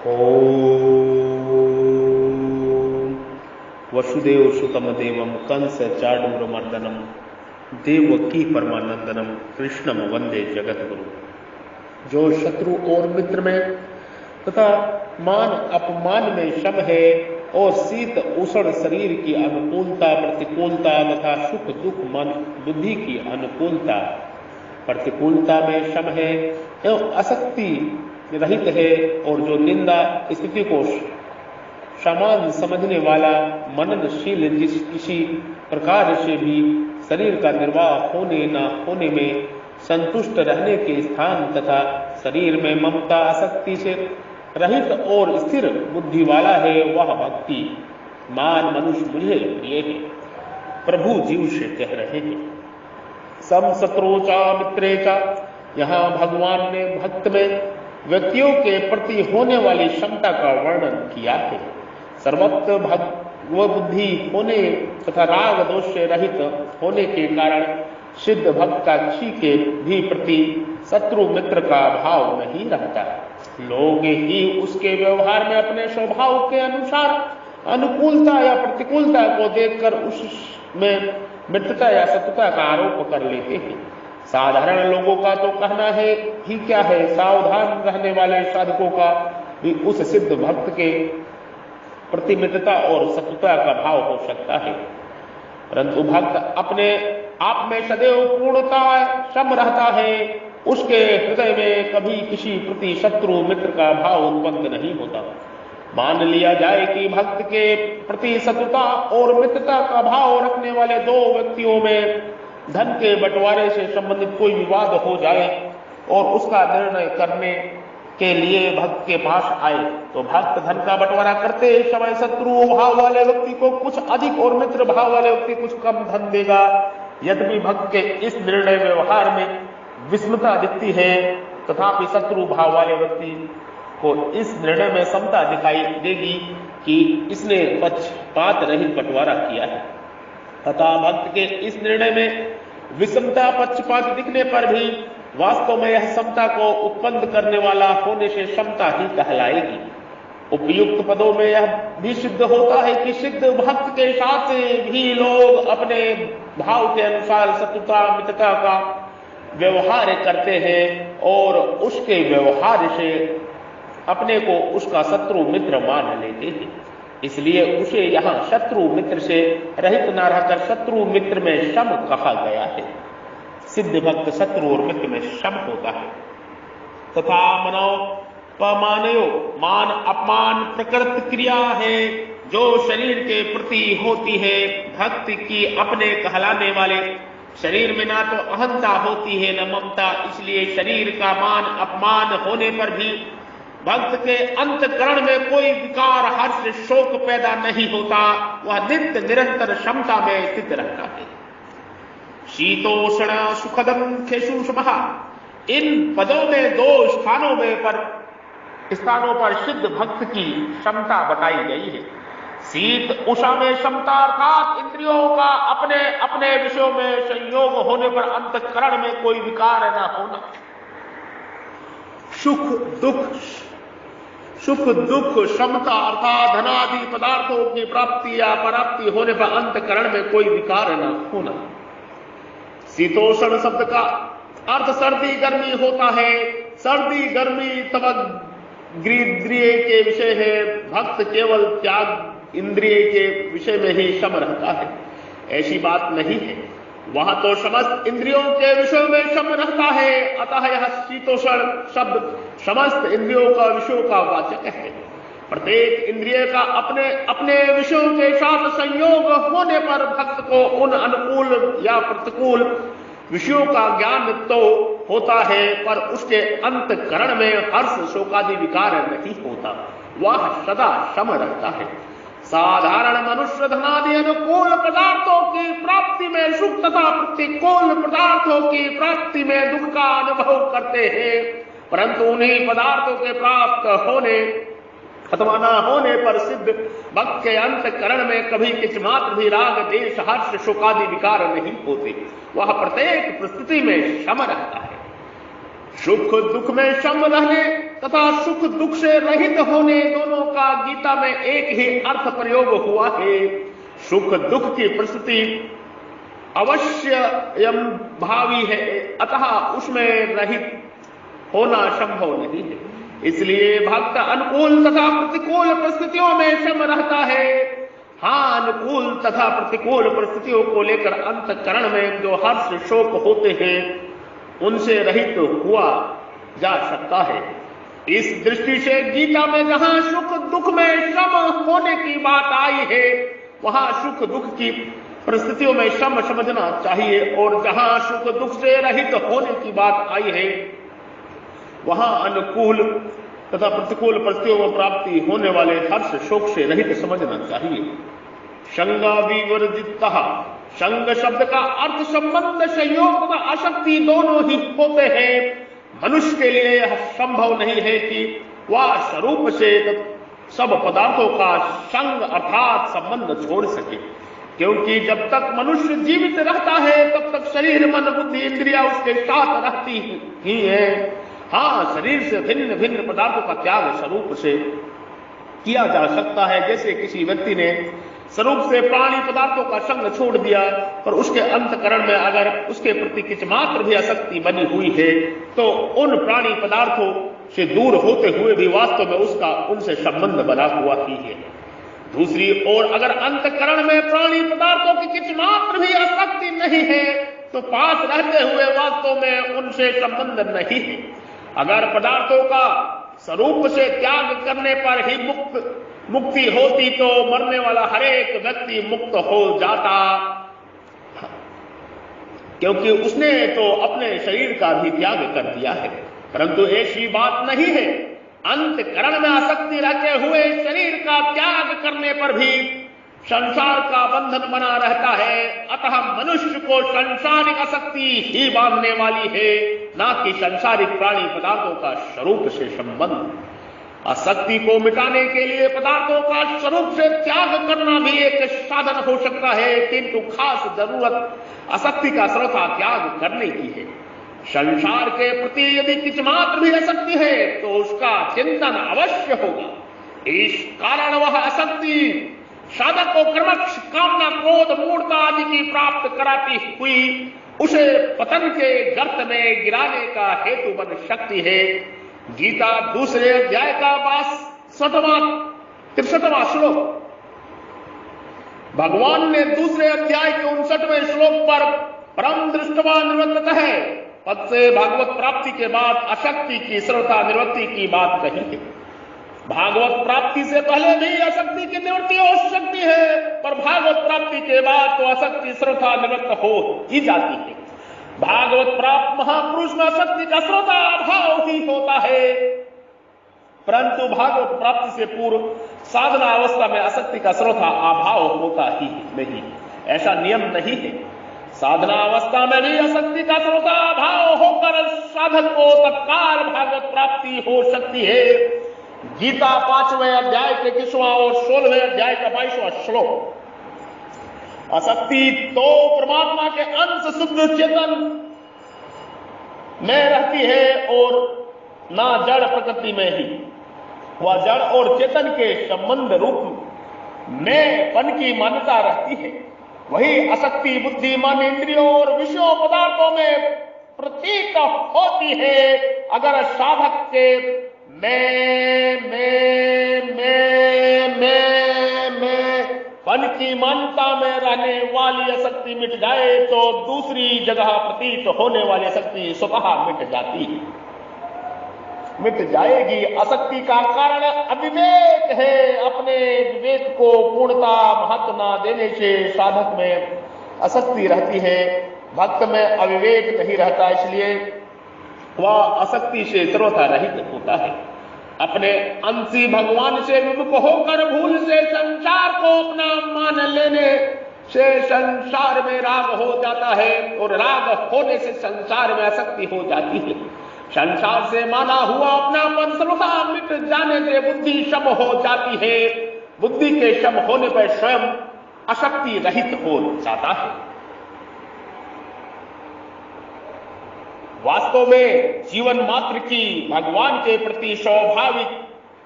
ओम वसुदेव सुतम देवम कंस चाणूरमर्दनम देवकी परमानंदनम कृष्णम वंदे जगत गुरु। जो शत्रु और मित्र में तथा मान अपमान में सम है और शीत उष्ण शरीर की अनुकूलता प्रतिकूलता तथा सुख दुख मन बुद्धि की अनुकूलता प्रतिकूलता में सम है एवं आसक्ति रहित है और जो निंदा स्थिति को समान समझने वाला मननशील जिस किसी प्रकार से भी शरीर का निर्वाह होने न होने में संतुष्ट रहने के स्थान तथा शरीर में ममता आसक्ति से रहित और स्थिर बुद्धि वाला है, वह भक्ति मान मनुष्य मुझे प्रिय है। प्रभु जीव से कह रहे हैं सम शत्रुचा मित्रेचा। यहाँ भगवान ने भक्त में व्यक्तियों के प्रति होने वाली क्षमता का वर्णन किया है। सर्वत्र भगवत बुद्धि होने तथा राग दोष से रहित होने के कारण सिद्ध भक्त का किसी के भी प्रति शत्रु मित्र का भाव नहीं रहता। लोग ही उसके व्यवहार में अपने स्वभाव के अनुसार अनुकूलता या प्रतिकूलता को देखकर उसमें मित्रता या शत्रुता का आरोप कर लेते हैं। साधारण लोगों का तो कहना है ही क्या है, सावधान रहने वाले साधकों का भी उस सिद्ध भक्त के प्रति मित्रता और शत्रुता का भाव हो सकता है, परंतु भक्त अपने आप में सदैव पूर्णता सम रहता है। उसके हृदय में कभी किसी प्रति शत्रु मित्र का भाव उत्पन्न नहीं होता। मान लिया जाए कि भक्त के प्रति शत्रुता और मित्रता का भाव रखने वाले दो व्यक्तियों में धन के बंटवारे से संबंधित कोई विवाद हो जाए और उसका निर्णय करने के लिए भक्त के पास आए, तो भक्त धन का बंटवारा करते समय शत्रु भाव वाले व्यक्ति को कुछ अधिक और मित्र भाव वाले व्यक्ति कुछ कम धन देगा। यद्यपि भक्त के इस निर्णय व्यवहार में विषमता दिखती है, तथापि शत्रु भाव वाले व्यक्ति को इस निर्णय में समता दिखाई देगी कि इसने पक्षपात रहित बंटवारा किया है। तथा भक्त के इस निर्णय में विषमता पक्षपात दिखने पर भी वास्तव में यह समता को उत्पन्न करने वाला होने से समता ही कहलाएगी। उपयुक्त पदों में यह भी सिद्ध होता है कि सिद्ध भक्त के साथ भी लोग अपने भाव के अनुसार शत्रुता मित्रता का व्यवहार करते हैं और उसके व्यवहार से अपने को उसका शत्रु मित्र मान लेते हैं। इसलिए उसे यहाँ शत्रु मित्र से रहित न रहकर शत्रु मित्र में सम कहा गया है। सिद्ध भक्त शत्रु और मित्र में सम होता है। तथा मनोपमानयो मान अपमान प्रकृत क्रिया है जो शरीर के प्रति होती है। भक्त की अपने कहलाने वाले शरीर में ना तो अहंता होती है न ममता, इसलिए शरीर का मान अपमान होने पर भी भक्त के अंतकरण में कोई विकार हर्ष शोक पैदा नहीं होता। वह नित्य निरंतर क्षमता में स्थित रहता है। शीतोष्ण सुखदम खेशुषमः, इन पदों में दो स्थानों पर सिद्ध भक्त की क्षमता बताई गई है। शीत उषा में क्षमता अर्थात इंद्रियों का अपने अपने विषयों में संयोग होने पर अंतकरण में कोई विकार न होना। सुख दुख क्षमता अर्थात धनादि पदार्थों की प्राप्ति या पराप्ति होने पर अंतकरण में कोई विकार न होना। शीतोष्ण शब्द का अर्थ सर्दी गर्मी होता है। सर्दी गर्मी तब इंद्रिय के विषय है। भक्त केवल त्याग इंद्रिय के विषय में ही सम रहता है, ऐसी बात नहीं है। वह तो समस्त इंद्रियों के विषयों में सम रहता है। अतः यह शीतोष्ण शब्द समस्त इंद्रियों का विषयों का वाचक है। प्रत्येक इंद्रिय का अपने अपने विषयों के साथ संयोग होने पर भक्त को उन अनुकूल या प्रतिकूल विषयों का ज्ञान तो होता है, पर उसके अंतकरण में हर्ष शोकादि विकार नहीं होता। वह सदा सम रहता है। साधारण मनुष्य धनादि अनुकूल पदार्थों की प्राप्ति में सुख तथा प्रतिकूल पदार्थों की प्राप्ति में दुख का अनुभव करते हैं, परंतु उन्हीं पदार्थों के प्राप्त होने अथवा न होने पर सिद्ध भक्त के अंतकरण में कभी किसी मात्र भी राग देश हर्ष शोकादि विकार नहीं होते। वह प्रत्येक परिस्थिति में सम रहता है। सुख दुख में सम रहने तथा सुख दुख से रहित होने दोनों का गीता में एक ही अर्थ प्रयोग हुआ है। सुख दुख की परिस्थिति अवश्य भावी है, अतः उसमें रहित होना संभव नहीं है। इसलिए भक्त अनुकूल तथा प्रतिकूल परिस्थितियों में सम रहता है। हाँ, अनुकूल तथा प्रतिकूल परिस्थितियों को लेकर अंतःकरण में जो हर्ष शोक होते हैं उनसे रहित हुआ जा सकता है। इस दृष्टि से गीता में जहां सुख दुख में सम होने की बात आई है, वहां सुख दुख की परिस्थितियों में सम समझना चाहिए, और जहां सुख दुख से रहित होने की बात आई है, वहां अनुकूल तथा प्रतिकूल परिस्थितियों में प्राप्ति होने वाले हर्ष शोक से रहित समझना चाहिए। संगा विवर्जितः, संग शब्द का अर्थ संबंध, संयोग तथा आसक्ति दोनों ही होते हैं। मनुष्य के लिए यह संभव नहीं है कि वह स्वरूप से सब पदार्थों का संग अर्थात संबंध छोड़ सके, क्योंकि जब तक मनुष्य जीवित रहता है तब तक शरीर मन बुद्धि इंद्रिया उसके साथ रहती ही है। हाँ, शरीर से भिन्न भिन्न पदार्थों का त्याग स्वरूप से किया जा सकता है। जैसे किसी व्यक्ति ने स्वरूप से प्राणी पदार्थों का संग छोड़ दिया, पर उसके अंतकरण में अगर उसके प्रति किंच मात्र भी आसक्ति बनी हुई है, तो उन प्राणी पदार्थों से दूर होते हुए भी वास्तव में उसका उनसे संबंध बना हुआ ही है। दूसरी ओर अगर अंतकरण में प्राणी पदार्थों की किंच मात्र भी आसक्ति नहीं है, तो पास रहते हुए वास्तव में उनसे संबंध नहीं है। अगर पदार्थों का स्वरूप से त्याग करने पर ही मुक्ति होती, तो मरने वाला हर एक व्यक्ति मुक्त हो जाता, क्योंकि उसने तो अपने शरीर का भी त्याग कर दिया है। परंतु ऐसी बात नहीं है। अंतकरण में आसक्ति रहते हुए शरीर का त्याग करने पर भी संसार का बंधन बना रहता है। अतः मनुष्य को संसारिक आसक्ति ही बांधने वाली है, ना कि संसारिक प्राणी पदार्थों का स्वरूप से संबंध। आसक्ति को मिटाने के लिए पदार्थों का स्वरूप से त्याग करना भी एक साधन हो सकता है, किंतु खास जरूरत आसक्ति का श्रोता त्याग करने की है। संसार के प्रति यदि किंच मात्र भी आसक्ति है, तो उसका चिंतन अवश्य होगा। इस कारण वह आसक्ति साधक को क्रमश कामना क्रोध मूढ़ता आदि की प्राप्त कराती हुई उसे पतन के गर्त में गिराने का हेतु बन सकती है। गीता दूसरे अध्याय का 63वां श्लोक, भगवान ने दूसरे अध्याय के 59वें श्लोक पर परम दृष्टवा निवृत्त है पद से भागवत प्राप्ति के बाद आसक्ति की श्रद्धा निवृत्ति की बात कही है। भागवत प्राप्ति से पहले भी आसक्ति की निवृत्ति हो सकती है, पर भागवत प्राप्ति के बाद तो आसक्ति श्रद्धा निवृत्त हो ही जाती है। भागवत प्राप्त महापुरुष में आसक्ति का श्रद्धा अभाव ही होता है, परंतु भागवत प्राप्ति से पूर्व साधना अवस्था में आसक्ति का श्रद्धा अभाव होता ही नहीं, ऐसा नियम नहीं है। साधना अवस्था में भी आसक्ति का श्रद्धा अभाव होकर साधक को तत्काल भागवत प्राप्ति हो सकती है। गीता 5वें अध्याय के 21वां और 16वें अध्याय का 22वां श्लोक, आसक्ति तो परमात्मा के अंश शुद्ध चेतन में रहती है और ना जड़ प्रकृति में ही। वह जड़ और चेतन के संबंध रूप में पन की मान्यता रहती है। वही आसक्ति बुद्धि मन इंद्रियों और विषयों पदार्थों में प्रतीत होती है। अगर साधक के मैं पन की मान्यता में रहने वाली आसक्ति मिट जाए, तो दूसरी जगह प्रतीत होने वाली आसक्ति स्वतः मिट जाएगी। आसक्ति का कारण अविवेक है। अपने विवेक को पूर्णता महत्व न देने से साधक में आसक्ति रहती है, भक्त में अविवेक नहीं रहता, इसलिए वह आसक्ति से सर्वथा रहित होता है। अपने अंशी भगवान से विमुख होकर भूल से संसार को अपना मान लेने से संसार में राग हो जाता है, और राग होने से संसार में आसक्ति हो जाती है। संसार से माना हुआ अपनापन सर्वथा मिट जाने से बुद्धि शम हो जाती है। बुद्धि के शम होने पर स्वयं आसक्ति रहित हो जाता है। वास्तव में जीवन मात्र की भगवान के प्रति स्वाभाविक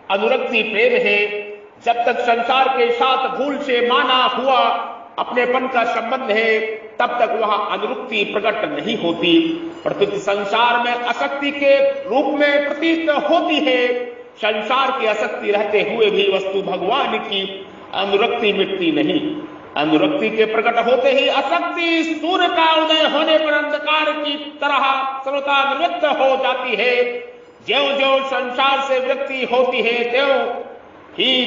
अनुरक्ति प्रेम है। जब तक संसार के साथ भूल से माना हुआ अपनेपन का संबंध है, तब तक वह अनुरक्ति प्रकट नहीं होती। प्रतीत संसार में आसक्ति के रूप में प्रतीत होती है। संसार की आसक्ति रहते हुए भी वस्तु भगवान की अनुरक्ति मिटती नहीं। अनुरक्ति के प्रकट होते ही आसक्ति सूर्य का उदय होने पर अंधकार की तरह सर्वथा निवृत्त हो जाती है। ज्यों ज्यों संसार से विरक्ति होती है,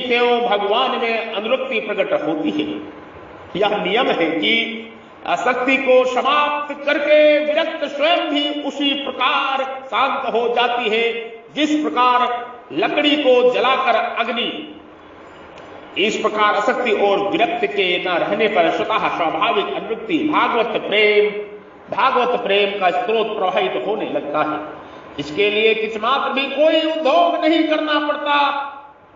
त्यों भगवान में अनुरक्ति प्रकट होती है। यह नियम है कि आसक्ति को समाप्त करके विरक्त स्वयं भी उसी प्रकार शांत हो जाती है, जिस प्रकार लकड़ी को जलाकर अग्नि। इस प्रकार आसक्ति और विरक्त के न रहने पर स्वतः स्वाभाविक अनुरक्ति भागवत प्रेम का स्रोत प्रवाहित होने लगता है। इसके लिए किस मात्र भी कोई उद्योग नहीं करना पड़ता।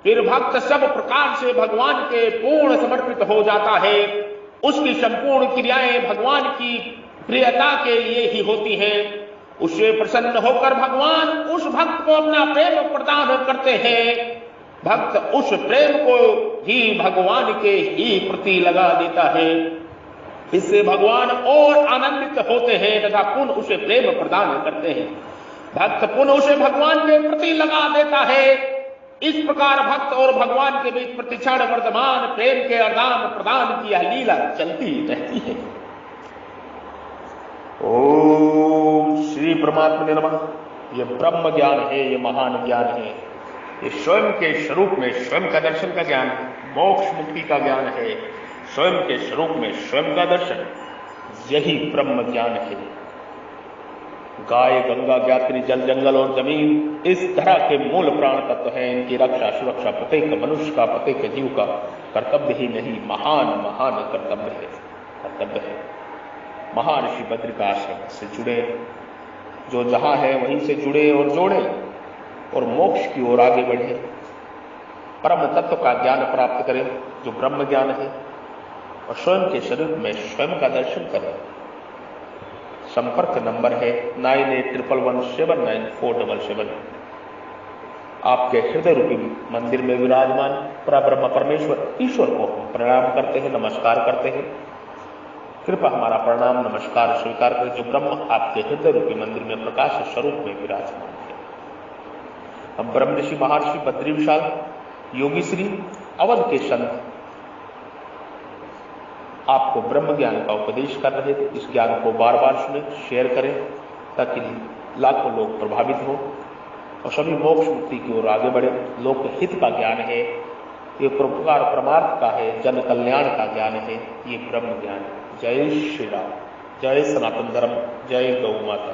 फिर भक्त सब प्रकार से भगवान के पूर्ण समर्पित हो जाता है। उसकी संपूर्ण क्रियाएं भगवान की प्रियता के लिए ही होती हैं। उससे प्रसन्न होकर भगवान उस भक्त को अपना प्रेम प्रदान करते हैं। भक्त उस प्रेम को ही भगवान के ही प्रति लगा देता है। इससे भगवान और आनंदित होते हैं तथा पुनः उसे प्रेम प्रदान करते हैं। भक्त पुनः उसे भगवान के प्रति लगा देता है। इस प्रकार भक्त और भगवान के बीच प्रतिक्षण वर्तमान प्रेम के आदान प्रदान की यह लीला चलती रहती है। ओम श्री परमात्मा नमः। ये ब्रह्म ज्ञान है, ये महान ज्ञान है। ये स्वयं के स्वरूप में स्वयं का दर्शन का ज्ञान है, मोक्ष मुक्ति का ज्ञान है। स्वयं के स्वरूप में स्वयं का दर्शन, यही ब्रह्म ज्ञान है। गाय, गंगा, ज्ञात्री, जल, जंगल और जमीन इस तरह के मूल प्राण तत्व हैं। इनकी रक्षा सुरक्षा प्रत्येक मनुष्य का, प्रत्येक जीव का कर्तव्य ही नहीं, महान कर्तव्य है। महर्षि बद्र का आश्रम से जुड़े, जो जहां है वहीं से जुड़े और जोड़े और मोक्ष की ओर आगे बढ़े। परम तत्व का ज्ञान प्राप्त करें जो ब्रह्म ज्ञान है, और स्वयं के स्वरूप में स्वयं का दर्शन करें। संपर्क नंबर है 9811179477। आपके हृदय रूपी मंदिर में विराजमान परब्रह्म परमेश्वर ईश्वर को प्रणाम करते हैं, नमस्कार करते हैं। कृपया हमारा प्रणाम नमस्कार स्वीकार करें, जो ब्रह्म आपके हृदय रूपी मंदिर में प्रकाश स्वरूप में विराजमान है। हम ब्रह्म ऋषि महर्षि बद्री विशाल योगी श्री अवध के संत आपको ब्रह्म ज्ञान का उपदेश कर रहे थे। इस ज्ञान को बार बार सुने, शेयर करें, ताकि लाखों लोग प्रभावित हो और सभी मोक्ष मुक्ति की ओर आगे बढ़े। लोक हित का ज्ञान है, ये परोपकार परमार्थ का है, जन कल्याण का ज्ञान है, ये ब्रह्म ज्ञान है। जय श्री राम, जय सनातन धर्म, जय गौ माता।